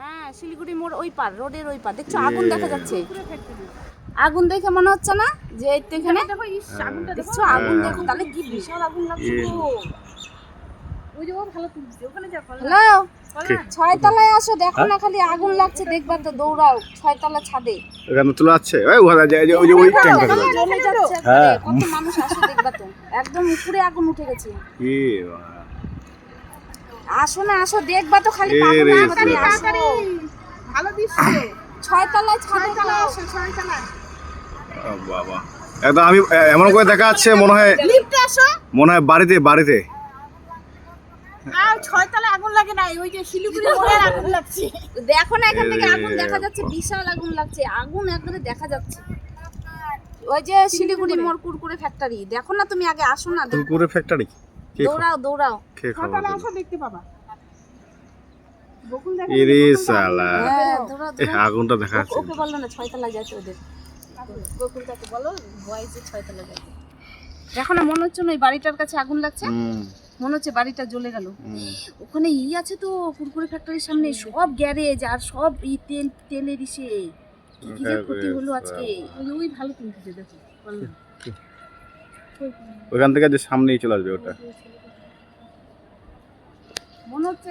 হ্যাঁ, শিলিগুড়ি মোড় ওই পার, রোডের ওই পার। দেখছো আগুন দেখা যাচ্ছে। আগুন দেখে মনে হচ্ছে না যে এখানে দেখছো আগুন দেখো, তাহলে কি বিশাল আগুন লাগছে গো। ওই যে ও ভালো তুলছে, ওখানে যা। হ্যালো, ছয়তলায় আসো, দেখো না খালি আগুন লাগছে, দেখবা তো, দৌড়াও ছয়তলা ছাদে। এখানে তোলা আছে, ওই যে ওই ট্যাঙ্কটা জ্বলে যাচ্ছে একবারে, কত মানুষ আসে দেখবা তো, একদম উপরে আগুন উঠে গেছে। কি আসো না, আসো দেখবা তো, খালি পাগল না করে আসো। ভালো দৃশ্য, ছয়তলায় ছাদে আসো, ছয়তলায়। বাবা, একদম আমি এমন করে দেখা যাচ্ছে মনে হয় লিফটে আসো, মনে হয় বাড়িতে আর ছয়তলায় আগুন লাগে না, ওই যে শিলিগুড়ি মোড়ে আগুন লাগছে। দেখো না এখান থেকে আগুন দেখা যাচ্ছে, বিশাল আগুন লাগছে, আগুন একবারে দেখা যাচ্ছে। ওই যে শিলিগুড়ি মোড় কুরকুরে ফ্যাক্টরি, দেখো না তুমি, আগে আসো না, কুরকুরে ফ্যাক্টরি। দৌড়াও ছয়তলায় আসো, দেখতে পাবা। ইরে শালা, হ্যাঁ, এই আগুনটা দেখা যাচ্ছে। ওকে বললো না ছয়তলায় যাচ্ছে, ওদের বকুলটাকে বলো বয়েজে ছয়তলায় যাচ্ছে। দেখো না, মনে হচ্ছে না ওই বাড়িটার কাছে আগুন লাগছে, মনে হচ্ছে বাড়িটা জ্বলে গেল। ওখানে আছে তো, কুরকুরে ফ্যাক্টরির সামনে সব গ্যারেজ আর সব তেলের ইসে, কি যে ক্ষতি হলো আজকে। ওই ভালো তুলছে, দেখো ওখান থেকে যে সামনেই চলে আসবে ওটা, মনে হচ্ছে।